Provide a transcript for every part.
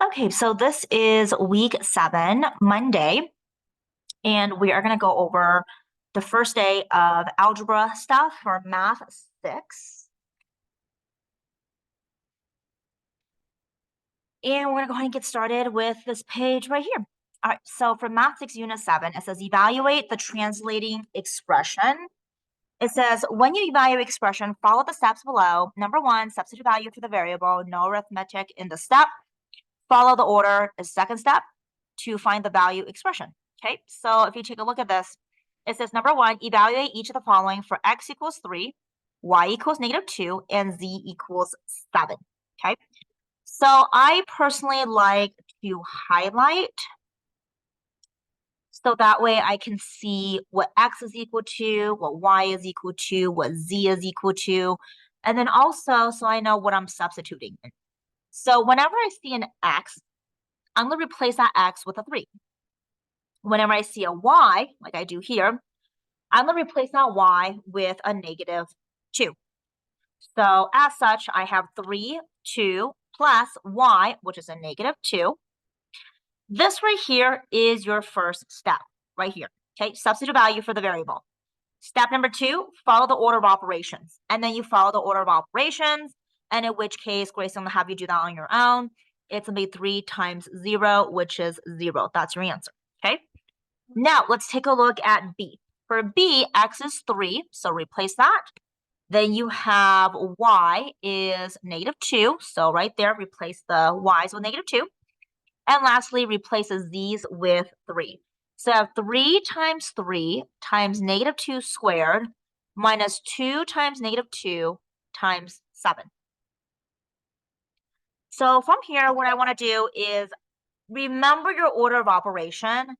Okay, so this is week 7, Monday, and we are going to go over the first day of algebra stuff for Math 6. And we're going to go ahead and get started with this page right here. All right, so for Math 6 Unit 7, it says evaluate the translating expression. It says, when you evaluate expression, follow the steps below. Number 1, substitute value for the variable, no arithmetic in the step. Follow the order is second step to find the value expression. Okay, so if you take a look at this, it says number 1, evaluate each of the following for x equals 3, y equals -2, and z equals 7. Okay, so I personally like to highlight so that way I can see what x is equal to, what y is equal to, what z is equal to, and then also so I know what I'm substituting in. So whenever I see an x, I'm going to replace that x with a 3. Whenever I see a y, like I do here, I'm going to replace that y with a -2. So as such, I have 3, 2 plus y, which is a -2. This right here is your first step, right here. Okay, substitute value for the variable. Step number 2, follow the order of operations. And then you follow the order of operations, and in which case, Grace, I'm going to have you do that on your own. It's going to be 3 times 0, which is 0. That's your answer, okay? Now, let's take a look at B. For B, x is 3, so replace that. Then you have y is -2, so right there, replace the y's with -2. And lastly, replaces these with 3. So I have 3 times 3 times -2 squared minus 2 times -2 times 7. So from here, what I want to do is remember your order of operation.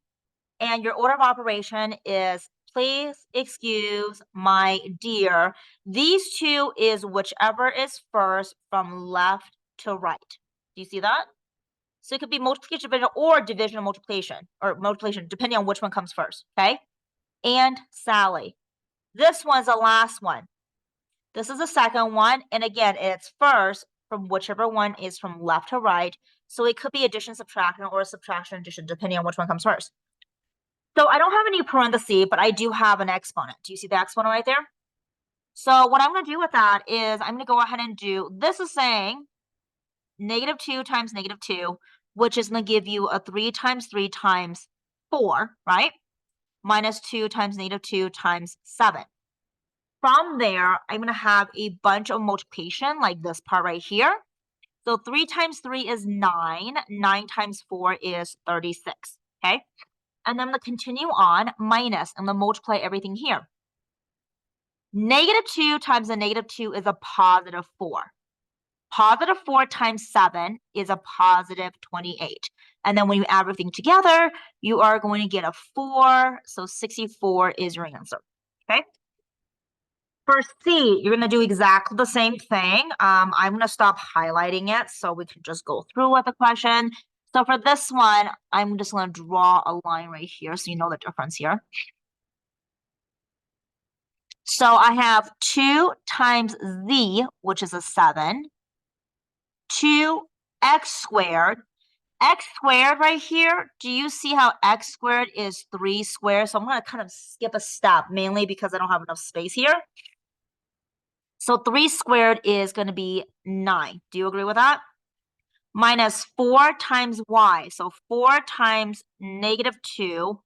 And your order of operation is, please excuse my dear. These two is whichever is first from left to right. Do you see that? So it could be multiplication, division, or division and multiplication, or multiplication, depending on which one comes first, okay? And Sally. This one's the last one. This is the second one, and again, it's first from whichever one is from left to right. So it could be addition, subtraction, or subtraction, addition, depending on which one comes first. So I don't have any parentheses, but I do have an exponent. Do you see the exponent right there? So what I'm going to do with that is I'm going to go ahead and do, this is saying -2 times -2, which is going to give you a 3 times 3 times 4, right? Minus 2 times -2 times 7. From there, I'm going to have a bunch of multiplication like this part right here. So 3 times 3 is 9. 9 times 4 is 36, okay? And then I'm going to continue on, minus, I'm going to multiply everything here. -2 times a -2 is a +4. +4 times 7 is a +28. And then when you add everything together, you are going to get a 4. So 64 is your answer, okay? For C, you're going to do exactly the same thing. I'm going to stop highlighting it so we can just go through with the question. So for this one, I'm just going to draw a line right here so you know the difference here. So I have 2 times z, which is a 7, 2x squared. X squared right here, do you see how x squared is 3 squared? So I'm going to kind of skip a step, mainly because I don't have enough space here. So 3 squared is going to be 9. Do you agree with that? Minus 4 times y. So 4 times -2.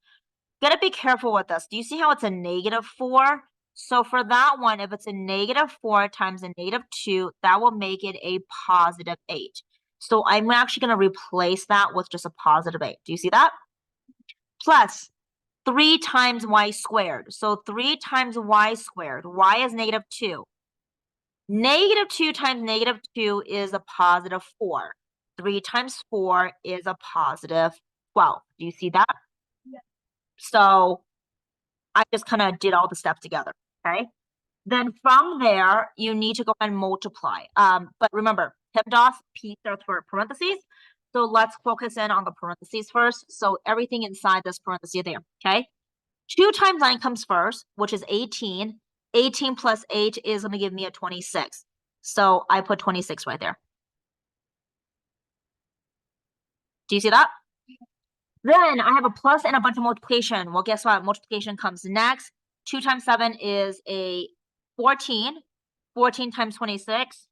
Gotta be careful with this. Do you see how it's a -4? So for that one, if it's a -4 times a -2, that will make it a +8. So I'm actually going to replace that with just a +8. Do you see that? Plus 3 times y squared. So 3 times y squared. Y is -2. -2 times -2 is a +4. 3 times 4 is a +12. Do you see that? Yeah. So I just kind of did all the steps together, okay? Then from there, you need to go and multiply. But remember, PEMDAS, P starts for parentheses. So let's focus in on the parentheses first. So everything inside this parenthesis there, okay? 2 times 9 comes first, which is 18. 18 plus 8 is going to give me a 26. So I put 26 right there. Do you see that? Then I have a plus and a bunch of multiplication. Well, guess what? Multiplication comes next. 2 times 7 is a 14. 14 times 26.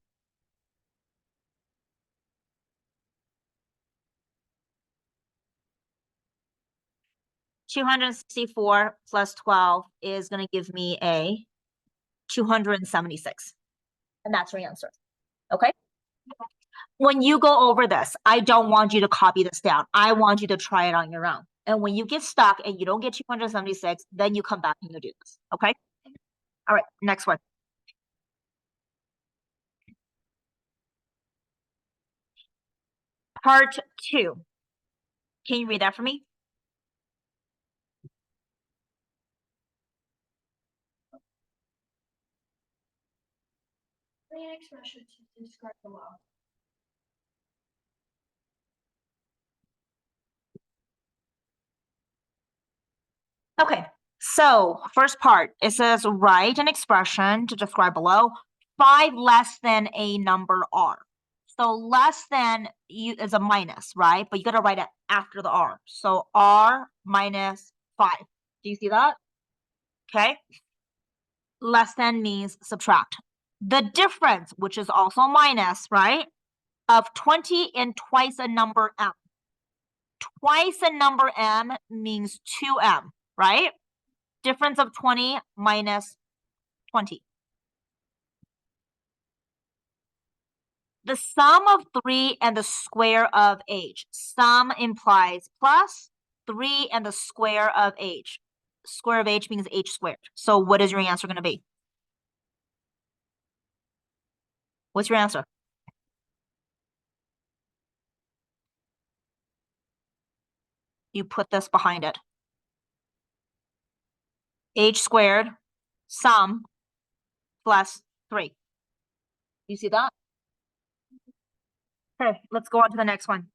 $264 plus 12 is going to give me a 276. And that's your answer. Okay? When you go over this, I don't want you to copy this down. I want you to try it on your own. And when you get stuck and you don't get 276, then you come back and you do this. Okay? All right, next one. Part 2. Can you read that for me? Expression to describe below. Okay, so first part, it says write an expression to describe below 5 less than a number r. So less than is a minus, right? But you got to write it after the r. So r minus 5. Do you see that? Okay. Less than means subtract. The difference, which is also minus, right? Of 20 and twice a number m. Twice a number m means 2m, right? Difference of 20 minus 20. The sum of 3 and the square of h. Sum implies plus 3 and the square of h. Square of h means h squared. So what is your answer going to be? What's your answer? You put this behind it. H squared sum plus 3. You see that? Okay, let's go on to the next one.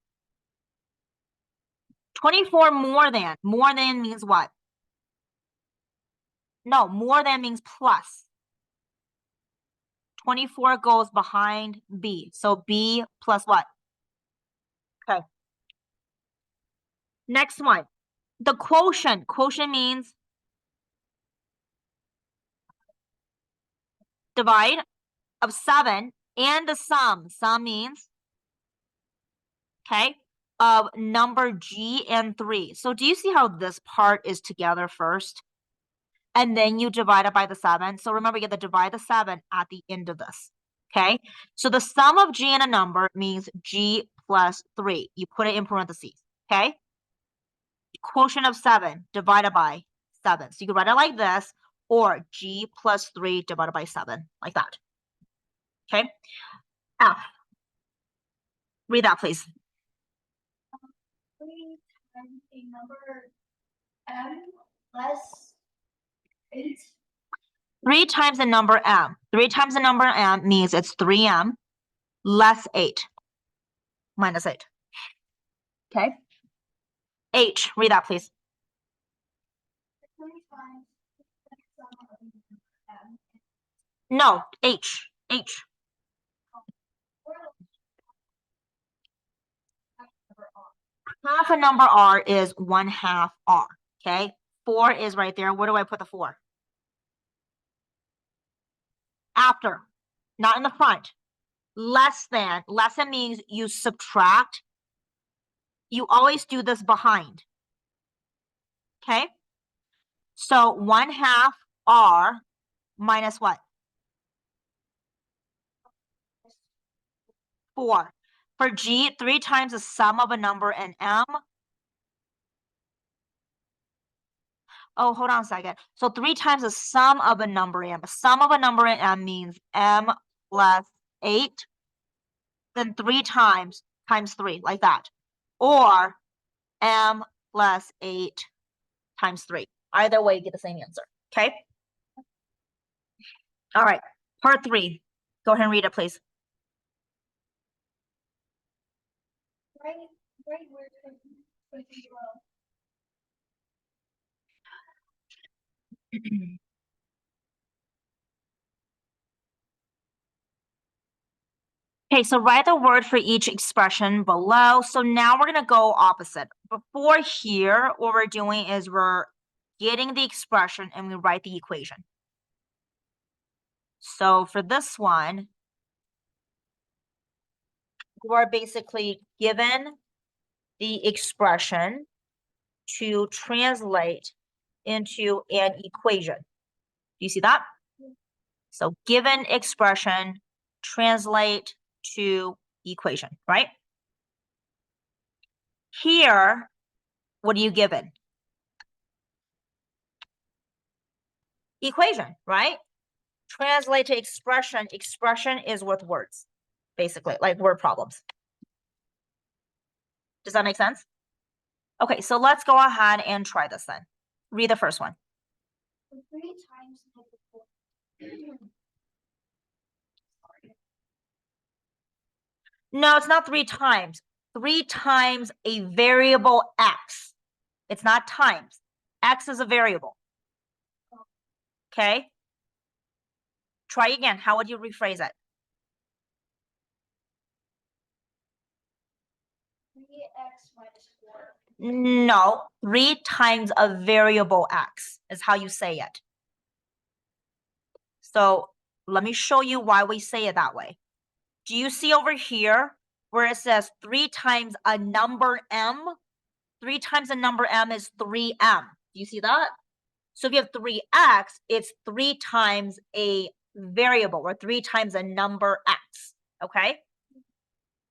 24 more than. More than means what? No, more than means plus. 24 goes behind B. So B plus what? Okay. Next one. The quotient. Quotient means divide of 7 and the sum. Sum means, okay, of number G and 3. So do you see how this part is together first? And then you divide it by the 7. So remember, you have to divide the 7 at the end of this. Okay? So the sum of G and a number means G plus 3. You put it in parentheses. Okay? Quotient of 7 divided by 7. So you can write it like this, or G plus 3 divided by 7, like that. Okay? F. Read that, please. 3 times a number m less 8. 3 times the number m. 3 times the number m means it's 3m less 8 minus 8. Okay? H. Read that, please. No, H. H. Half a number r is 1/2 r. Okay? 4 is right there. Where do I put the 4? After, not in the front. Less than. Less than means you subtract. You always do this behind. Okay? So 1/2 r minus what? 4. For G, 3 times the sum of a number and m. Oh, hold on a second. So 3 times the sum of a number m. The sum of a number and m means m plus 8. Then 3 times 3, like that. Or m plus 8 times 3. Either way, you get the same answer. Okay? All right. Part 3. Go ahead and read it, please. Right where Okay, so write the word for each expression below. So now we're going to go opposite. Before here, what we're doing is we're getting the expression and we write the equation. So for this one, we're basically given the expression to translate into an equation. Do you see that? So given expression, translate to equation, right? Here, what are you given? Equation, right? Translate to expression. Expression is with words, basically, like word problems. Does that make sense? Okay, so let's go ahead and try this then. Read the first one. 3 times -4. No, it's not 3 times. 3 times a variable x. It's not times. X is a variable. Okay? Try again. How would you rephrase it? 3x -4. No, 3 times a variable x is how you say it. So let me show you why we say it that way. Do you see over here where it says 3 times a number m? 3 times a number m is 3m. Do you see that? So if you have 3x, it's 3 times a variable or 3 times a number x, okay?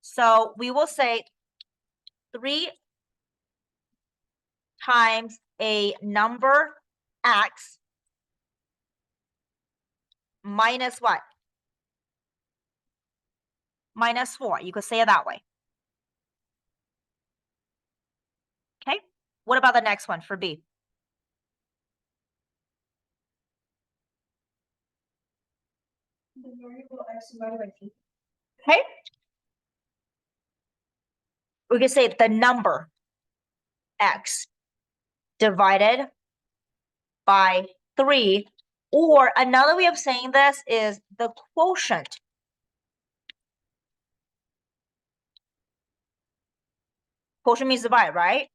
So we will say 3 times a number x minus what? Minus 4. You could say it that way. Okay? What about the next one for B? The variable x divided by t. Okay? We could say the number x divided by 3, or another way of saying this is the quotient. Quotient means divide, right?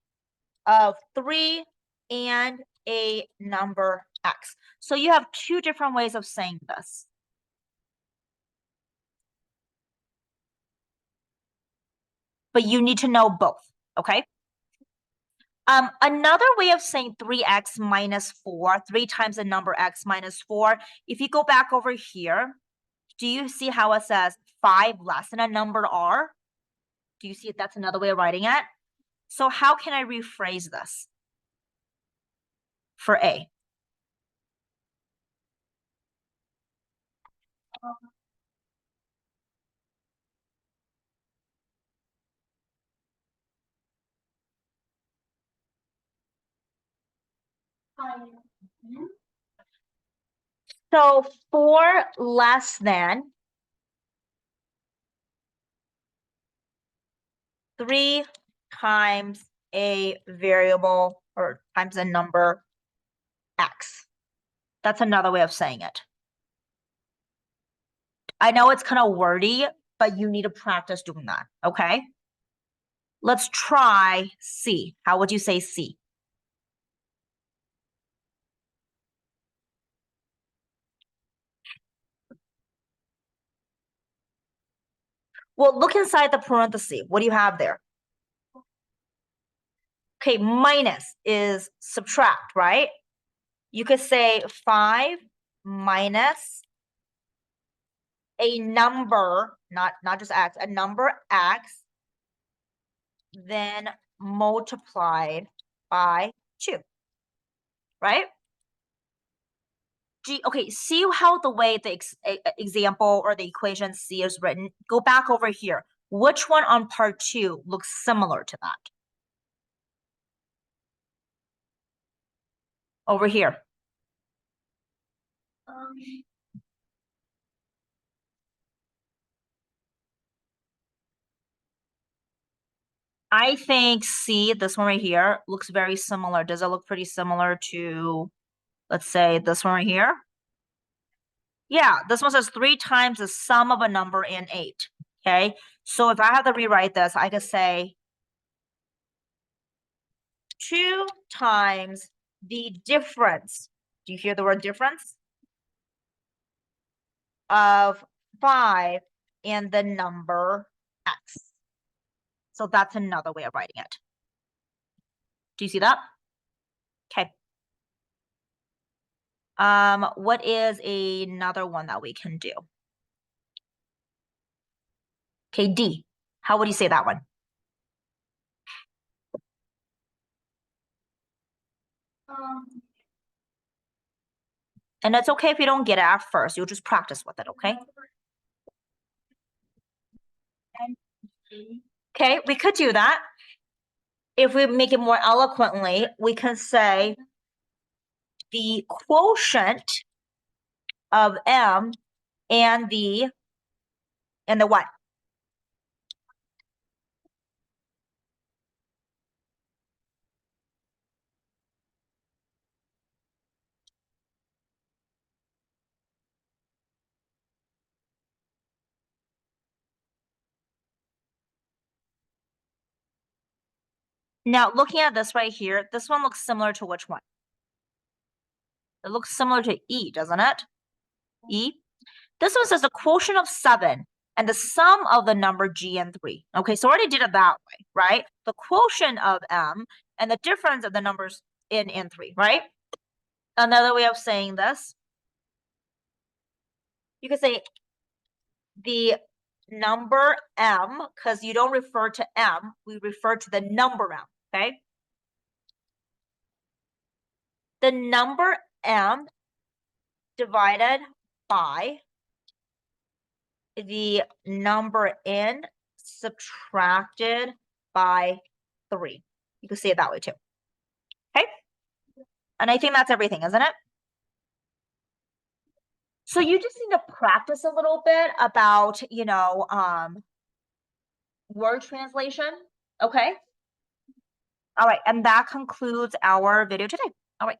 Of 3 and a number x. So you have 2 different ways of saying this. But you need to know both, okay? Another way of saying 3x minus 4, 3 times the number x minus 4, if you go back over here, do you see how it says 5 less than a number r? Do you see it? That's another way of writing it. So how can I rephrase this for A? So 4 less than 3 times a variable or times a number x. That's another way of saying it. I know it's kind of wordy, but you need to practice doing that, okay? Let's try C. How would you say C? Well, look inside the parenthesis. What do you have there? Okay, minus is subtract, right? You could say 5 minus a number, not just x, a number x, then multiplied by 2, right? Okay, see how the way the example or the equation C is written? Go back over here. Which one on part 2 looks similar to that? Over here. I think C, this one right here, looks very similar. Does it look pretty similar to, let's say, this one right here? Yeah, this one says 3 times the sum of a number and 8. Okay, so if I have to rewrite this, I could say 2 times the difference. Do you hear the word difference? Of 5 and the number x. So that's another way of writing it. Do you see that? Okay. What is another one that we can do? Okay, D. How would you say that one? And it's okay if you don't get it at first. You'll just practice with it, okay? Okay, we could do that. If we make it more eloquently, we can say the quotient of m and the what? Now, looking at this right here, this one looks similar to which one? It looks similar to E, doesn't it? E. This one says the quotient of 7 and the sum of the number g and 3. Okay, so I already did it that way, right? The quotient of m and the difference of the numbers in and 3, right? Another way of saying this, you could say the number m, because you don't refer to m, we refer to the number m, okay? The number m divided by the number n subtracted by 3. You can say it that way too. Okay? And I think that's everything, isn't it? So you just need to practice a little bit about, word translation. Okay? All right, and that concludes our video today. All right.